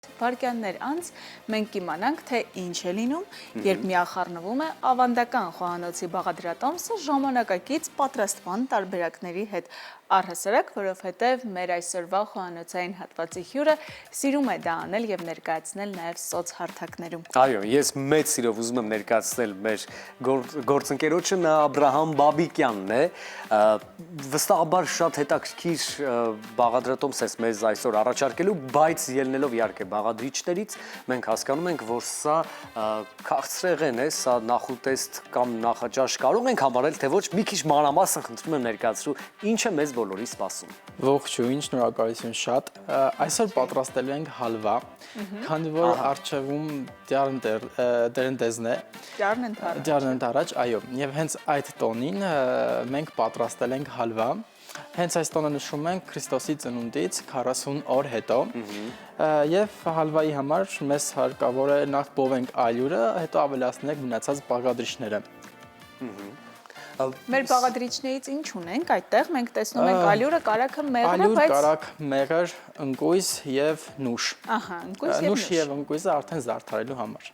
Վարքյաններ անց մենք կիմանանք, թե ինչ է լինում, երբ միախառնվում է ավանդական խոհանոցի բաղադրատոմսը ժամանակակից պատրաստման տարբերակների հետ, առհասարակ, որովհետև մեր այսօրվա խոհանոցային հատվածի հյուրը սիրում է դա անել եւ ներկայացնել նաեւ սոցհարթակներում։ Այո, ես մեծ սիրով ուզում եմ ներկայացնել մեր գործընկերոջը, նա Աբրահամ Բաբիկյանն է, վստահաբար շատ հետաքրքիր բաղադրատոմս ես մեզ այսօր առաջարկելու, բայց ելնելով իհարկե բաղադրիչներից, մենք հասկանում ենք, որ սա քաղցրեղեն է, սա նախուտեստ կամ նախաճաշ կարող ենք համարել, թե ոչ, մի քիչ մանրամասն խնդրում եմ ներկայացրու, ինչ է մեզ բոլորի սպասում։ Ողջույն, շնորհակալություն շատ։ Այսօր պատրաստելու ենք հալվա, քանի որ առջևում դերնդեզն է։ Դյարն ընդառաջ, այո, եւ հենց այդ տոնին մենք պատրաստել ենք հալվա։ Հենց այս տոնը նշում ենք Քրիստոսի ծնունդից 40 օր հետո եւ հալվայի համար մեզ հարկավոր է նախ բովենք ալյուրը, հետո ավելացնենք մնացած բաղադրիչները։ Մեր բաղադրիչներից ինչ ունենք այդտեղ, մենք տեսնում ենք ալյուրը, կարագը, մեղրը, ալյուր, կարագ, մեղր, ընկույզ եւ նուշ։ Ահա, ընկույզ եւ նուշ եւ ընկույզը արդեն զարդարելու համար։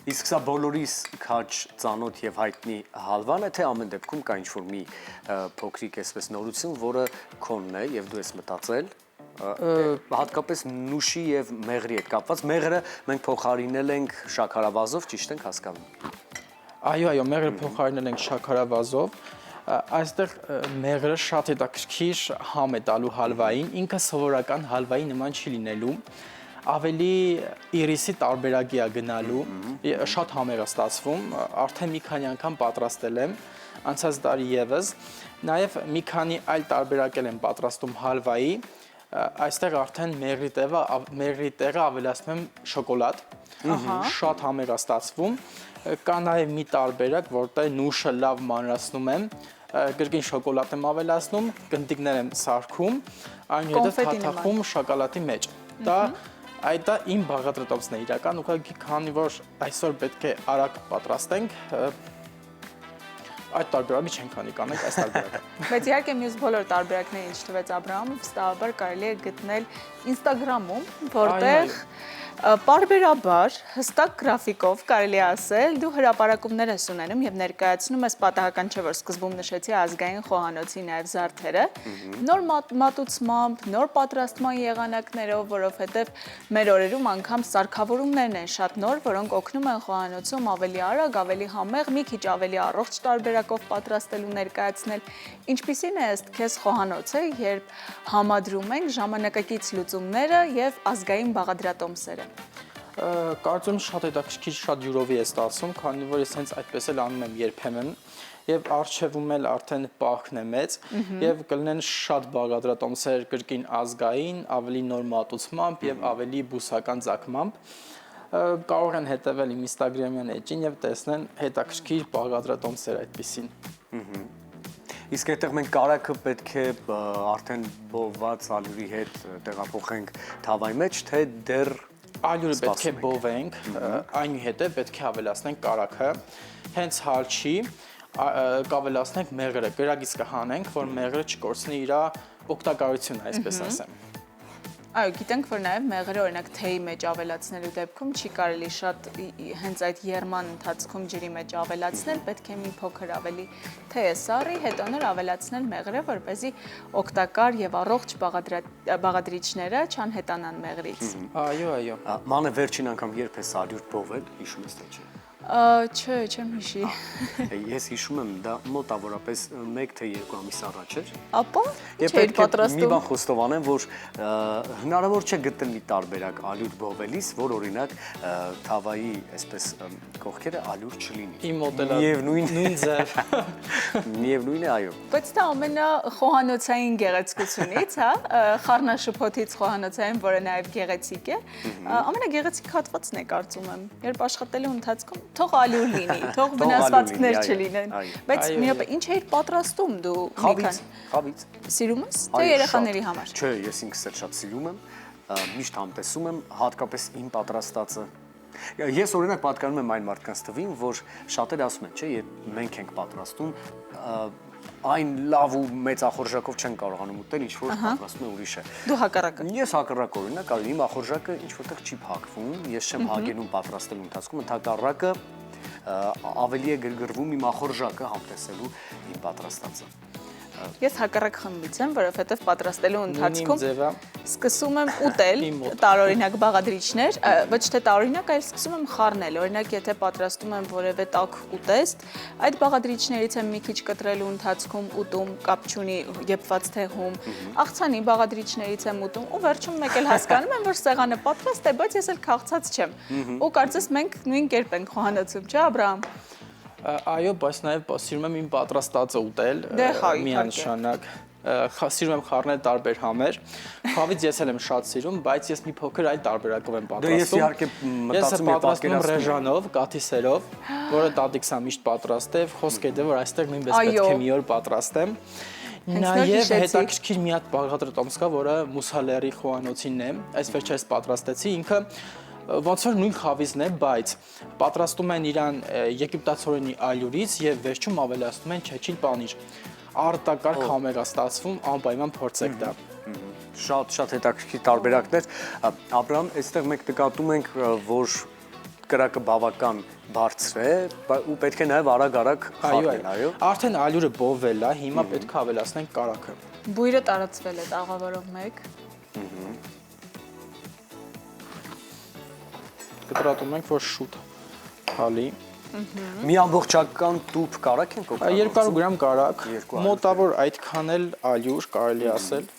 Իսկ սա բոլորիս քաջ ծանոթ եւ հայտնի հալվան է, թե ամեն դեպքում կա ինչ-որ մի փոքրիկ այսպես նորություն, որը քոնն է եւ դու ես մտածել, հատկապես նուշի եւ մեղրի հետ կապված։ Մեղրը մենք փոխարինել ենք շաքարավազով, ճիշտ ենք հասկանում։ Այո, մեղրը փոխարինել ենք շաքարավազով։ Այստեղ մեղրը շատ հետաքրքիր համ է տալու հալվային, ինքը սովորական հալվայի նման չի լինելու։ Ավելի իրիսի տարբերակի է գնալու, շատ համեղ է ստացվում, արդեն մի քանի անգամ պատրաստել եմ, անցած տարի եւս, նաեւ մի քանի այլ տարբերակել եմ պատրաստում հալվայի, այստեղ արդեն մեղրի տեղը ավելացնում եմ շոկոլադ, շատ համեղ է ստացվում, կա նաեւ մի տարբերակ, որտեղ նուշը լավ մանրացնում եմ, կրկին շոկոլադ եմ ավելացնում, կնտիկներ եմ սարքում, այնուհետև թաթախում շոկոլադի մեջ։ Այդ է իմ բաղադրատոմսն է իրական, ուղղակի քանի որ այսօր պետք է արագ պատրաստենք, այդ տարբերակը չենք անի կանենք այս տարբերակը։ Բայց իհարկե մյուս բոլոր տարբերակները ինչ թվեց Աբրահամը, վստահաբար կարելի է գտնել Instagram-ում, որտեղ պարբերաբար հստակ գրաֆիկով կարելի է ասել, դու հրապարակումներ ես ունենում եւ ներկայացնում ես պատահական չէ, որ սկզբում նշեցի ազգային խոհանոցի նաեւ զարդերը, նոր մատուցմամբ, նոր պատրաստման եղանակներով, որովհետեւ մեր օրերում անգամ սարքավորումներն են շատ նոր, որոնք օգնում են խոհանոցում ավելի արագ, ավելի համեղ, մի քիչ ավելի առողջ տարբերակով պատրաստելու ներկայացնել։ Ինչպիսին է ըստ քեզ խոհանոցը, երբ համադրում ենք ժամանակակից լուծումները եւ ազգային բաղադրատոմսերը։ Կարծում եմ շատ հետաքրքիր, շատ յուրովի է ստացվում, քանի որ ես հենց այդպես էլ անում եմ երբեմն եւ առջևում էլ արդեն պահքն է մեծ եւ կլինեն շատ բաղադրատոմսեր կրկին ազգային, ավելի նոր մատուցմամբ եւ ավելի բուսական ծագմամբ։ Կարող են հետևել իմ Instagram-յան էջին եւ տեսնեն հետաքրքիր բաղադրատոմսեր այդպիսին։ Իսկ այդտեղ մենք կարագը պետք է արդեն բոված ալյուրի հետ տեղափոխենք թավայի մեջ, թե դեռ ալյուրը պետք է բովենք, այնուհետև պետք է ավելացնենք կարագը, հենց հարչի կավելացնենք մեղրը, գրագից կհանենք, որ մեղրը չկորցնի իր օգտակարությունը, այսպես ասեմ։ Այո, գիտենք, որ նաև մեղրը օրինակ թեյի մեջ ավելացնելու դեպքում չի կարելի շատ հենց այդ եռման ընթացքում ջրի մեջ ավելացնել, պետք է մի փոքր ավելի թեյը սառի, հետո նոր ավելացնել մեղրը, որպեսզի օգտակար եւ առողջ բաղադրիչները չանհետանան մեղրից։ Այո։ Մանե վերջին անգամ երբ ես ալյուր բովել, հիշում ես թե չէ։ Չէ, չեմ հիշի։ Ես հիշում եմ, դա մոտավորապես 1 թե 2 ամիս առաջ էր։ Ապա չէր պատրաստում։ Մի բան խոստովանեմ, որ հնարավոր չէ գտնել մի տարբերակ ալյուր բովելիս, որ օրինակ թավայի այսպես կողքերը ալյուր չլինի։ Իմ մոդելը նույն ձև։ Միևնույն է, այո։ Բայց դա ամենախոհանոցային գեղեցկությունից, հա, խառնաշփոթից խոհանոցային, որը նաև գեղեցիկ է, ամենագեղեցիկ հատվածն է կարծում եմ, երբ աշխատելու ընթացքում թող ալյուր լինի, թող վնասվածքներ չլինեն, բայց մի րոպե, ինչ էիր պատրաստում դու մի քան։ Խավից։ Սիրում ես, թե երեխաների համար։ Չէ, ես ինքս էլ շատ սիրում եմ, միշտ համտեսում եմ, հատկապես իմ պատրաստածը։ Ես օրինակ պատկանում եմ այն մարդկանց թվին, որ շատերը ասում են, չէ, երբ մենք ենք պատրաստում, այն լավ ու մեծ ախորժակով չեն կարողանում ուտել, ինչ որ պատրաստում է ուրիշը։ Դու հակառակը։ Ես հակառակ օրինակ, իմ ախորժակը ինչ որտեղ չի փակվում, ես չեմ հագենում պատրաստելու ընթացքում, ընդհակառակը ավելի է գրգռվում իմ ախորժակը համտեսելու իմ պատրաստածը։ Ես հակառակ խմբից եմ, որովհետև պատրաստելու ընթացքում ձևա սկսում եմ ուտել Իմ մոտ։ տարօրինակ բաղադրիչներ, ոչ թե տարօրինակ, այլ սկսում եմ խառնել։ Օրինակ, եթե պատրաստում եմ որևէ տաք ուտեստ, այդ բաղադրիչներից եմ մի քիչ կտրելու ընթացքում ուտում, կապ չունի եփված թեղում, աղցանի բաղադրիչներից եմ ուտում ու վերջում մեկ էլ հասկանում եմ, որ սեղանը պատրաստ է, բայց ես էլ քաղցած չեմ։ Ու կարծես մենք նույն կերպ ենք խոհանոցում, չէ՞ Աբրահամ։ Այո, բայց նաև սիրում եմ իմ պատրաստածը ուտել Դե հա, միանշանակ։ Սիրում եմ խառնել տարբեր համեր։ Խավից ես էլ եմ շատ սիրում, բայց ես մի փոքր այլ տարբերակով եմ Դե ես պատրաստում։ իհարկե Ես մտածում եմ պատրաստում եմ պատկերացնում։ ռեժանով, կաթիսերով, որը տատիկս է միշտ պատրաստ է, խոսք է դե որ այստեղ նույնպես պետք է մի օր պատրաստեմ։ նոր Նաև հիշեցիք։ հետաքրքիր մի հատ բաղադրատոմս կա, որը Մուսալերի խոհանոցինն է, այս վերջերս պատրաստեցի, ինքը ոնց որ նույն խավիզն է, բայց պատրաստում են իրան եգիպտացորենի ալյուրից եւ վերջում ավելացնում են չեչիլ պանիր։ Արտակարգ համեր է ստացվում, անպայման փորձեք դա։ Շատ հետաքրքիր տարբերակներ։ Աբրահամ, այստեղ մենք նկատում ենք, որ կրակը բավական բարձր է ու պետք է նաև արագ խառնել, այո։ Արդեն ալյուրը բովել է, հիմա պետք է ավելացնենք կարագը։ Բույրը տարածվել է տաղավարով մեկ։ Կտրատում ենք, որ շուտ հալի։ Մի ամբողջական տուփ կարակ ենք օգտագործում։ 200 գրամ կարակ, 200 մոտավոր այդքան էլ ալյուր կարելի ասել։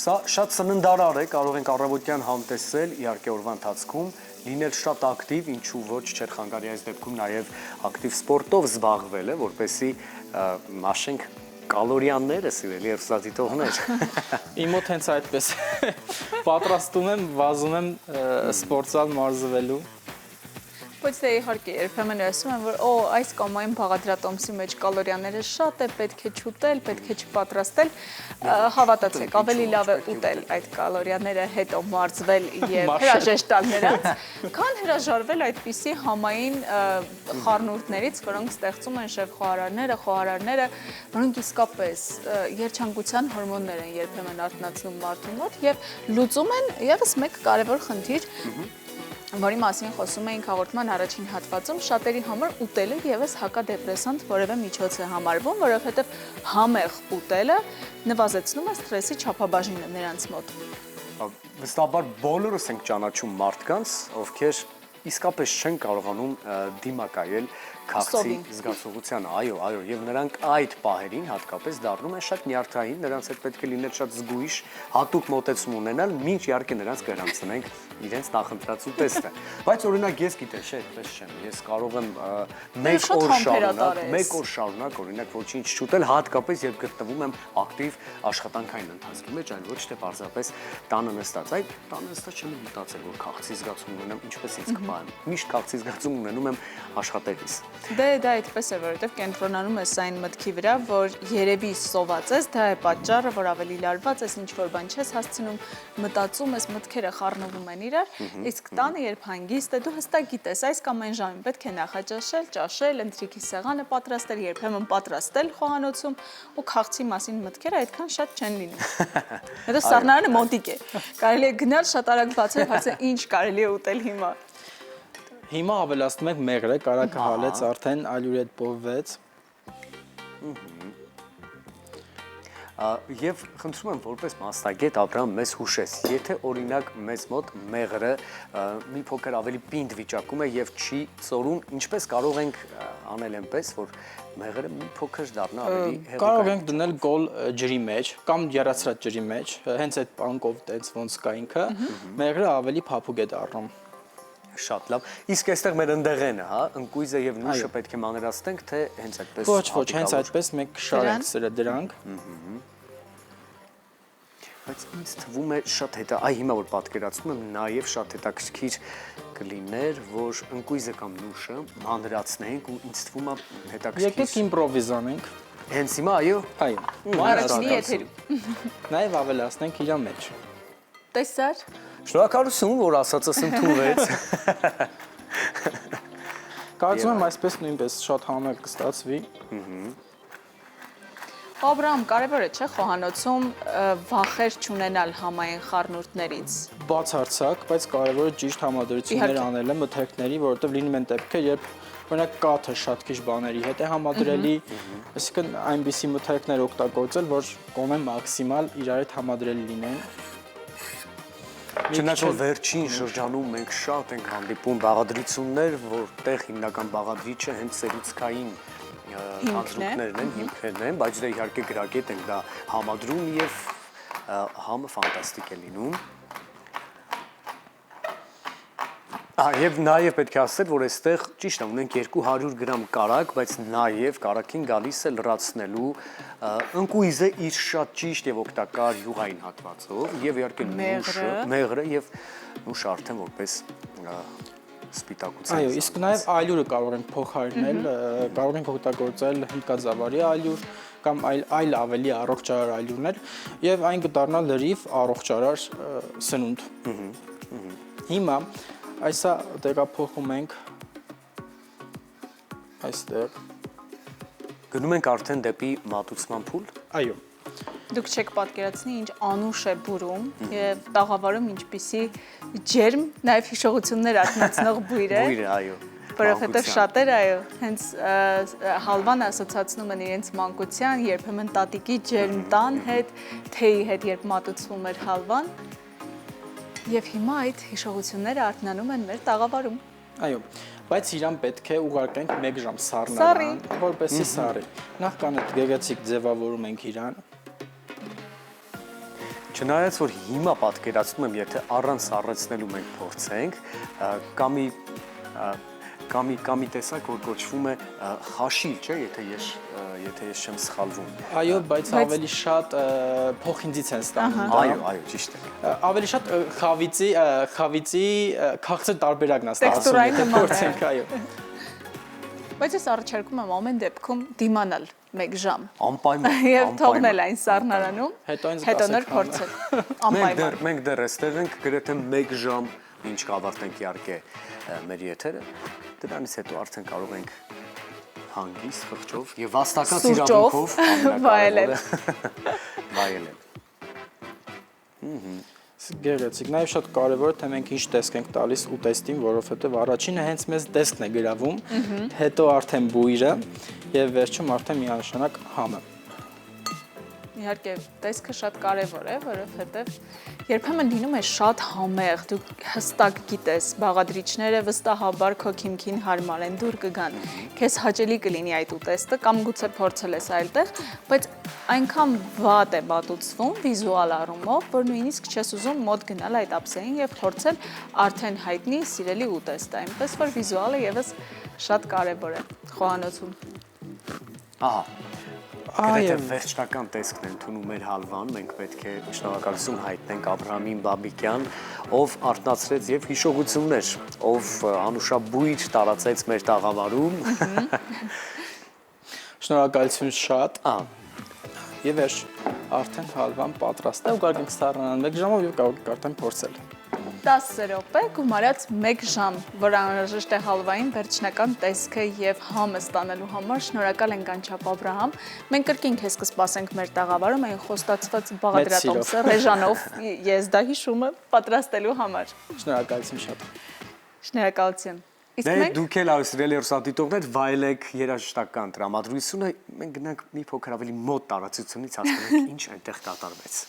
Սա շատ սննդարար է, կարող ենք առավոտյան համտեսել, իհարկե օրվա ընթացքում, լինել շատ ակտիվ, ինչու ոչ, չէր խանգարի այս դեպքում նաև ակտիվ սպորտով զբաղվել է, որպեսզի մաշենք կալորիաները, սիրելի հեռուստադիտողներ։ Իմ մոտ հենց այդպես պատրաստում եմ, վազում եմ սպորտզալ մարզվելու։ Բայց դե իհարկե երբեմն ասում եմ, որ այս կամ այն բաղադրատոմսի մեջ կալորիաները շատ է, պետք է չուտել, պետք է չպատրաստել, հավատացեք, ավելի լավ է ուտել այդ կալորիաները, հետո մարզվել եւ հրաժեշտ տալ նրանց, քան հրաժարվել այդպիսի համային խառնուրդներից, որոնք ստեղծում են խոհարարները, որոնք իսկապես երջանկության հորմոններ են երբեմն արթնացնում մարդու մոտ եւ լուծում են եւս մեկ կարեւոր խնդիր, որի մասին խոսում էինք հաղորդման առաջին հատվածում, շատերի համար ուտելը եւս հակադեպրեսանտ որևէ միջոց է համարվում, որովհետեւ համեղ ուտելը նվազեցնում է սթրեսի չափաբաժինը նրանց մոտ։ Վստահաբար բոլորս ենք ճանաչում մարդկանց, ովքեր իսկապես չեն կարողանում դիմակայել քաղցի զգացողությանը, այո, եւ նրանք այդ պահերին հատկապես դառնում են շատ նյարդային, նրանց հետ պետք է լինել շատ զգույշ, հատուկ մոտեցում ունենալ, մինչ իհարկե նրանց կհրանցնենք իրենց նախընտրած ուտեստը։ Բայց օրինակ ես գիտեմ, չէ, այդպես չեմ։ Ես կարող եմ մեկ օր շարունակ օրինակ ոչինչ չուտել, հատկապես երբ գտնվում եմ ակտիվ աշխատանքային ընթացքի մեջ, այլ ոչ թե պարզապես տանը նստած։ Այդ տանը նստած չեմ մտածել, որ քաղցի զգացում ունեմ, ինչպես ինձ կպահեմ։ Միշտ քաղցի զգացում ունենում եմ աշխատելիս։ Դե դա այդպես է, որովհետև կենտրոնանում ես այն մտքի վրա, որ երևի սոված ես, դա է պատճառը, որ ավելի լարված ես, ինչ որ բան չես հասցնում, մտածում ես, մտքերը խառնվում են իրար, իսկ տանը երբ հանգիստ է, դու հստակ գիտես, այս կամ այն ժամին պետք է նախաճաշել, ճաշել, ընթրիքի սեղանը պատրաստել, երբեմն պատրաստել խոհանոցում ու քաղցի մասին մտքերը այդքան շատ չեն լինում։ Հետո սառնարանը մոտիկ է։ Կարելի է գնալ շատ արագ բացել, հարցը ինչ կարելի է ուտել հիմա։ Հիմա ավելացնում ենք մեղրը, կարակը հալեց, արդեն ալյուրը հետ բովվեց։ Եվ խնդրում եմ որպես մասնագետ Աբրահամ մեզ հուշես, եթե օրինակ մեզ մոտ մեղրը մի փոքր ավելի պինդ վիճակում է եւ չի ծորում, ինչպես կարող ենք անել այնպես, որ մեղրը մի փոքր դառնա ավելի հեղուկ։ Կարող ենք դնել գոլ ջրի մեջ կամ եռացրած ջրի մեջ, հենց այդ պանկով տենց ոնց կա ինքը, մեղրը ավելի փափուկ է դառնում։ Շատ լավ։ Իսկ այստեղ մեր ընդեղենը, հա, ընկույզը եւ նուշը պետք է մանրացնենք, թե հենց այդպես։ Ոչ, հենց այդպես մենք շարենք սրա դրանք։ Բայց ինձ թվում է շատ հիմա որ պատկերացնում եմ, նաև շատ հետաքրքիր կլիներ, որ ընկույզը կամ նուշը մանրացնենք ու ինձ թվում է հետաքրքիր։ Եկեք իմպրովիզ անենք։ Հենց հիմա, այո։ Այո։ Առաջինի եթերում։ Նաև ավելացնենք իր մեջ։ Տեսար։ Շնորհակալություն, որ ասածս ընդունվեց։ Կարծում եմ այսպես նույնպես շատ համեղ կստացվի։ Աբրահամ, կարևոր է չէ խոհանոցում վախեր չունենալ համային խառնուրդներից։ Բացարձակ, բայց կարևորը ճիշտ համադրություններ Իհարկե։ անելը մթերքների, որովհետև լինում են դեպքեր, երբ օրինակ կաթը շատ քիչ բաների հետ է համադրելի, այսինքն այնպիսի մթերքներ օգտագործել, որ կողմը մաքսիմալ իրար հետ համադրելի լինեն։ Չնայած որ վերջին շրջանում մենք շատ ենք հանդիպում բաղադրություններ, որտեղ հիմնական բաղադրիչը հենց սերուցքային հանձնուկներն են, հիմքերն են, բայց դե իհարկե գրագետ ենք դա համադրում եւ համը ֆանտաստիկ է լինում։ Եվ նաև պետք է ասել, որ այստեղ ճիշտ է, ունենք 200 գրամ կարագ, բայց նաև կարագին գալիս է լրացնելու ընկույզը իր շատ ճիշտ եւ օգտակար յուղային հատվածով եւ իհարկե մեղրը եւ նուշ արդեն որպես սպիտակուցային։ Այո, իսկ նաև ալյուրը կարող ենք փոխարինել, կարող ենք օգտագործել հնդկաձավարի ալյուր կամ այլ ավելի առողջարար ալյուրներ եւ այն կդառնա լրիվ առողջարար սնունդ։ Հիմա այսա տեղափոխում ենք այստեղ։ Գնում ենք արդեն դեպի մատուցման փուլ։ Այո։ Դուք չեք պատկերացնի ինչ անուշ է բուրում եւ տաղավարում ինչպիսի ջերմ, նաեւ հիշողություններ արտնացնող բույր է։ Բույրը, այո։ Որովհետեւ շատերը այո, հենց հալվան ասոցացնում են իրենց մանկության, երբեմն տատիկի ջերմ տան հետ, թեյի հետ, երբ մատուցվում էր հալվան։ Եվ հիմա այդ հիշողությունները արթնանում են մեր տաղավարում։ Այո, բայց իրան պետք է ուղարկենք 1 ժամ սառնարան, որպեսզի սառի։ Նախքան այդ գեղեցիկ ձևավորում ենք իրան։ Չնայած որ հիմա պատկերացնում եմ, եթե առանց սառեցնելու մենք փորձենք, կամի տեսակ, որ կոչվում է խաշիլ, չէ, եթե ես չեմ սխալվում։ Այո, բայց ավելի շատ փոխինձից են ստանում։ Այո, ճիշտ է։ Ավելի շատ խավիցի քաղցր տարբերակն է ստացվում, Տեքստուրային եթե նման է։ փորձենք, այո։ Բայց ես առաջարկում եմ ամեն դեպքում դիմանալ 1 ժամ։ Անպայման։ Եվ թողնել այն սառնարանում, հետո նոր փորձել։ Անպայման։ Մենք դեռ այստեղ ենք գրեթե 1 ժամ, ինչ կավարտենք իհարկե մեր եթերը, դրանից հետո արդեն կարող ենք հանգիստ խղճով եւ վաստակած իրավունքով վայելել։ վայելել։ Գեղեցիկ, նաև շատ կարևոր է թե մենք ինչ տեսք ենք տալիս ուտեստին, որովհետև առաջինը հենց մեզ տեսքն է գրավում, հետո արդեն բույրը եւ վերջում արդեն միանշանակ համը։ Իհարկե, տեսքը շատ կարևոր է, որովհետև երբեմն լինում է շատ համեղ, դու հստակ գիտես, բաղադրիչները վստահաբար քո քիմքին հարմար են, դուր կգան։ Քեզ հաճելի կլինի այդ ուտեստը կամ գուցե փորձել ես այլտեղ, բայց այնքան վատ է մատուցվում վիզուալ առումով, որ նույնիսկ չես ուզում մոտ գնալ այդ ափսեին եւ փորձել արդեն հայտնի սիրելի ուտեստը, այնպես որ վիզուալը եւս շատ կարևոր է խոհանոցում։ Ահա։ Գրեթե վերջնական տեսքն ընդունում մեր հալվան, մենք պետք է շնորհակալություն հայտնենք Աբրահամին Բաբիկյան, ով արթնացրեց եւ հիշողություններ, ով անուշաբույր տարածեց մեր տաղավարում։ Շնորհակալություն շատ։ Եվ վերջ արդեն հալվան պատրաստ է, ուղարկենք սառնարան 1 ժամով եւ կարող եք արդեն փորձել։ 10 րոպե գումարած 1 ժամ, որ անհրաժեշտ է հալվային վերջնական տեսքը եւ համը ստանալու համար։ Շնորհակալ ենք անչափ Աբրահամ։ Մենք կրկին քեզ կսպասենք մեր տաղավարում այն խոստացված բաղադրատոմսը Ռեժանով ես դա հիշում եմ պատրաստելու համար։ Շնորհակալություն շատ։ Շնորհակալություն։ Իսկ Դե մենք դուք էլ սիրելի հեռուստադիտողներ վայելեք երաժշտական տրամադրությունը, մենք գնանք մի փոքր ավելի մոտ տարածությունից հասկանանք ինչ այնտեղ կատարվեց։